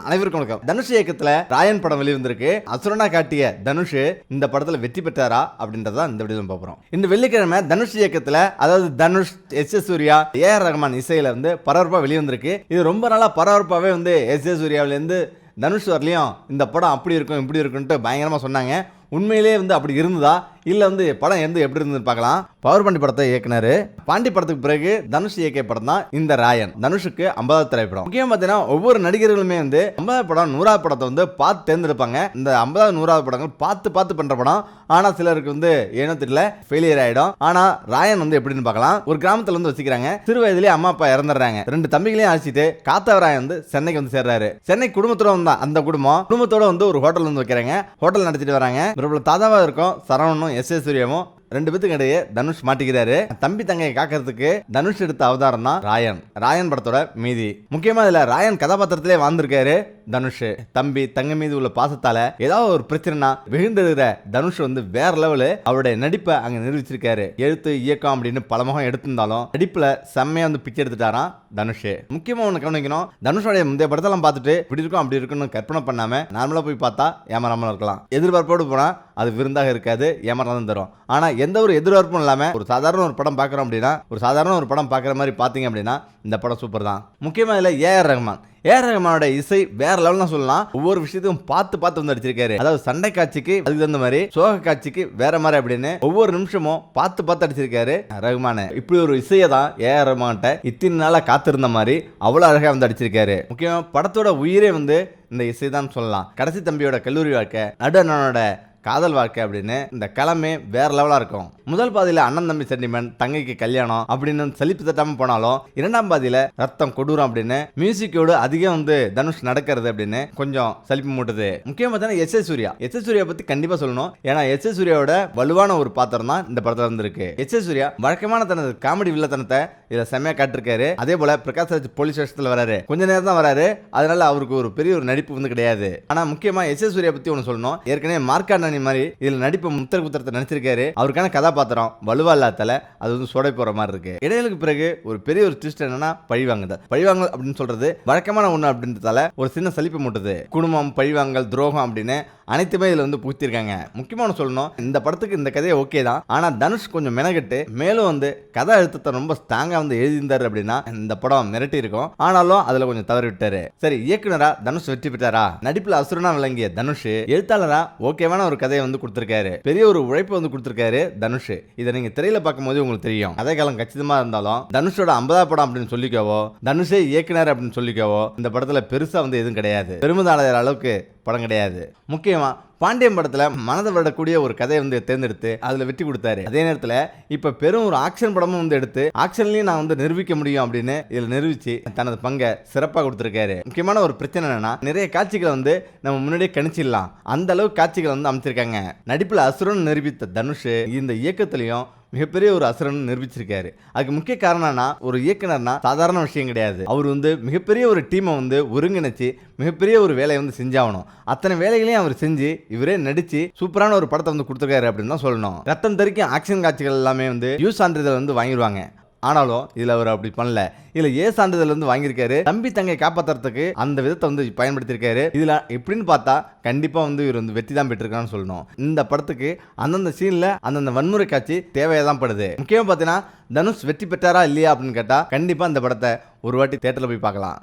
அனைவருக்கும் வணக்கம். தனுஷ் இயக்கத்துல ராயன் படம் வெளிவந்திருக்கு. அசுரனா காட்டிய தனுஷ் இந்த படத்துல வெற்றி பெற்றாரா அப்படின்றத இந்த வீடியோல பார்ப்போம். இந்த வெள்ளிக்கிழமை தனுஷ் இயக்கத்துல, அதாவது தனுஷ், எஸ் சூர்யா, ஏஆர் ரஹ்மான் இசையில பரபரப்பா வெளிவந்திருக்கு. இது ரொம்ப நாளா பரபரப்பாவே எஸ் சூர்யாவில இருந்து தனுஷ் வரலையும் இந்த படம் அப்படி இருக்கும் இப்படி இருக்குன்ட்டு பயங்கரமா சொன்னாங்க. உண்மையிலே அப்படி இருந்ததா இல்ல படம் எப்படி இருந்தது பார்க்கலாம். பவர் பாண்டி படத்தை இயக்குனாரு. பாண்டி படத்துக்கு பிறகு தனுஷ் இயக்கிய படம் தான் இந்த ராயன். தனுஷுக்கு 50வது திரைப்படம். முக்கியம் பார்த்தீங்கன்னா ஒவ்வொரு நடிகர்களுமே 50வது படம் 100வது படத்தை பார்த்து தேர்ந்தெடுப்பாங்க. இந்த 50வது 100வது படங்கள் பார்த்து பண்ற படம். ஆனா சிலருக்கு ஏனோ தெரியல ஃபெயிலியர் ஆயிடும். ஆனா ராயன் எப்படின்னு பார்க்கலாம். ஒரு கிராமத்துல வசிக்கிறாங்க. சிறு வயதிலேயே அம்மா அப்பா இறந்துடுறாங்க. 2 தம்பிகளையும் அழைச்சிட்டு காத்தவராயன் சென்னைக்கு சேர்றாரு. சென்னை குடும்பத்தோட அந்த குடும்பத்தோட ஒரு ஹோட்டல் வைக்கிறாங்க. ஹோட்டல் நடத்திட்டு வராங்க. தாதாவா இருக்கும் சரவணனும் எஸ் சூர்யாவும் 2 பேத்துக்கு இடையே தனுஷ் மாட்டிக்கிறாரு. தம்பி தங்கையை காக்கிறதுக்கு தனுஷ் எடுத்த அவதாரம் தான் ராயன் படத்தோட மீதி. முக்கியமா இதுல ராயன் கதாபாத்திரத்திலே வாழ்ந்திருக்காரு தனுஷ். தம்பி தங்கை மீது உள்ள பாசத்தால ஏதாவது ஒரு பிரச்சனைனா விழுந்துடுற தனுஷ் வேற லெவலு அவருடைய நடிப்பை அங்க நிரூபிச்சிருக்காரு. எழுத்து இயக்கம் அப்படின்னு பலமுகம் எடுத்திருந்தாலும் நடிப்புல செம்மையா பிச்சை எடுத்துட்டாராம் தனுஷ். முக்கியமா ஒண்ணு கவனிக்கணும், தனுஷோடைய முந்தைய படத்தெல்லாம் பார்த்துட்டு இப்படி இருக்கும் அப்படி இருக்குன்னு கற்பனை பண்ணாம நார்மலா போய் பார்த்தா ஏமாறாம இருக்கலாம். எதிர்பார்ப்போடு போனா அது விருந்தாக இருக்காது, ஏமாறாதான் தரும். ஆனா எந்த ஒரு எதிர்பார்ப்பும் இல்லாம ஒரு சாதாரண ஒரு படம் பார்க்குறோம் அப்படின்னா, ஒரு சாதாரண ஒரு படம் பார்க்குற மாதிரி பார்த்தீங்க அப்படின்னா இந்த படம் சூப்பர் தான். முக்கியமா இதில் ஏஆர் ரஹ்மானோட இசை வேற லெவல் தான் சொல்லலாம். ஒவ்வொரு விஷயத்தையும் பார்த்து அடிச்சிருக்காரு. அதாவது சண்டை காட்சிக்கு அதுக்கு தகுந்த மாதிரி, சோக காட்சிக்கு வேற மாதிரி அப்படின்னு ஒவ்வொரு நிமிஷமும் பார்த்து அடிச்சிருக்காரு ரஹ்மான். இப்படி ஒரு இசையை தான் ஏஆர் ரஹ்மான்கிட்ட இத்தனை நாளா காத்திருந்த மாதிரி அவ்வளவு அழகா அடிச்சிருக்காரு. முக்கியமா படத்தோட உயிரே இந்த இசை தான் சொல்லலாம். கடைசி தம்பியோட கல்லூரி வாழ்க்கை, நடுவனோட காதல் வாழ்க்கை அப்படின்னு இந்த கிழமை வேற லெவலா இருக்கும். முதல் பாதியில அண்ணன் தம்பி சென்டிமெண்ட், தங்கைக்கு கல்யாணம் அப்படின்னு சலிப்பு தட்டாம போனாலும், 2ஆம் பாதியில ரத்தம் கொடூரம் அப்படின்னு மியூசிக்கோடு அதிகம் தனுஷ் நடக்கிறது அப்படின்னு கொஞ்சம் சலிப்பு மூட்டுது. முக்கியமா பார்த்தீங்கன்னா எஸ் சூர்யா பத்தி கண்டிப்பா சொல்லணும். ஏன்னா எஸ் சூர்யாவோட வலுவான ஒரு பாத்திரம் தான் இந்த படத்துல இருக்கு. எஸ் சூர்யா வழக்கமான தனது காமெடி வில்லத்தனத்தை இதுல செம்மையா காட்டிருக்காரு. அதே போல பிரகாஷ் ராஜ் போலீஸ் ஸ்டேஷன்ல வராரு, கொஞ்ச நேரம் தான் வராரு. அதனால அவருக்கு ஒரு பெரிய ஒரு நடிப்பு கிடையாது. ஆனா முக்கியமா எஸ் சூர்யா பத்தி ஒன்னு சொல்லணும். ஏற்கனவே மார்க்கான மாதிரி இதுல நடிப்பு முத்திரத்தை நடிச்சிருக்காரு. அவருக்கான கதாபாத்திரம் வலுவா இல்லாதல அது சோடை போற மாதிரி இருக்கு. இடையிலுக்கு பிறகு ஒரு பெரிய ஒரு ட்விஸ்ட் என்னன்னா பழிவாங்கல் அப்படின்னு சொல்றது வழக்கமான ஒண்ணு அப்படின்றதால ஒரு சின்ன சலிப்பு மூட்டுது. குடும்பம், பழிவாங்கல், துரோகம் அப்படின்னு அனைத்துமே இதுல புகுத்திருக்காங்க. முக்கியமான சொல்லணும், இந்த படத்துக்கு இந்த கதையை ஓகே தான். ஆனா தனுஷ் கொஞ்சம் மெனகட்டு மேலும் கதை அழுத்தத்தை ரொம்ப ஸ்ட்ராங்கா எழுதியிருந்தாரு அப்படின்னா இந்த படம் மிரட்டி இருக்கும். ஆனாலும் அதுல கொஞ்சம் தவறி விட்டாரு. சரி, இயக்குனரா தனுஷ் வெற்றி பெற்றாரா? நடிப்புல அசுரனா விளங்கிய தனுஷ் எழுத்தாளரா ஓகேவான ஒரு கதையை கொடுத்திருக்காரு. பெரிய ஒரு உழைப்பு கொடுத்திருக்காரு தனுஷ். இதை நீங்க திரையில பார்க்கும் போது உங்களுக்கு தெரியும். அதே காலம் கச்சிதமா இருந்தாலும் தனுஷோட 50வது படம் அப்படின்னு சொல்லிக்கவோ, தனுஷே இயக்குனர் அப்படின்னு சொல்லிக்கவோ இந்த படத்துல பெருசா எதுவும் கிடையாது. பெருமிதம் அளவுக்கு படம் கிடையாது. முக்கியமா பாண்டியன் படத்துல மனதை விடக்கூடிய ஒரு கதையை தேர்ந்தெடுத்து அதுல வெற்றி கொடுத்தாரு. அதே நேரத்துல இப்ப பெரும் ஒரு ஆக்ஷன் படமும் எடுத்து ஆக்ஷன்லயும் நான் நிரூபிக்க முடியும் அப்படின்னு இதுல நிரூபிச்சு தனது பங்கை சிறப்பாக கொடுத்திருக்காரு. முக்கியமான ஒரு பிரச்சனை என்னன்னா, நிறைய காட்சிகளை நம்ம முன்னாடியே கணிச்சிடலாம், அந்த அளவுக்கு காட்சிகள் அமைச்சிருக்காங்க. நடிப்புல அசுரன் நிரூபித்த தனுஷ் இந்த இயக்கத்திலையும் மிகப்பெரிய ஒரு அசுரன் நிரூபிச்சிருக்காரு. அதுக்கு முக்கிய காரணம்னா, ஒரு இயக்குனர்னா சாதாரண விஷயம் கிடையாது. அவர் மிகப்பெரிய ஒரு டீமை ஒருங்கிணைச்சு மிகப்பெரிய ஒரு வேலையை செஞ்சாகணும். அத்தனை வேலைகளையும் அவர் செஞ்சு இவரே நடிச்சு சூப்பரான ஒரு படத்தை கொடுத்துருக்காரு அப்படின்னு தான் சொல்லணும். ரத்தம் தெறிக்கும் ஆக்ஷன் காட்சிகள் எல்லாமே யூ சான்றிதழ் வாங்கிடுவாங்க. ஆனாலும் இதுல அவர் அப்படி பண்ணல. இதுல சான்றிதழ் வாங்கியிருக்காரு. தம்பி தங்கை காப்பாத்துறதுக்கு அந்த விதத்தை பயன்படுத்தியிருக்காரு. இதுல எப்படின்னு பார்த்தா கண்டிப்பா இவர் வெற்றி தான் பெற்றிருக்கான்னு சொல்லணும். இந்த படத்துக்கு அந்தந்த சீன்ல அந்தந்த வன்முறை காட்சி தேவையா தான் படுது. முக்கியமா பார்த்தீங்கன்னா தனுஷ் வெற்றி பெற்றாரா இல்லையா அப்படின்னு கேட்டா கண்டிப்பா இந்த படத்தை ஒரு வாட்டி தியேட்டர்ல போய் பார்க்கலாம்.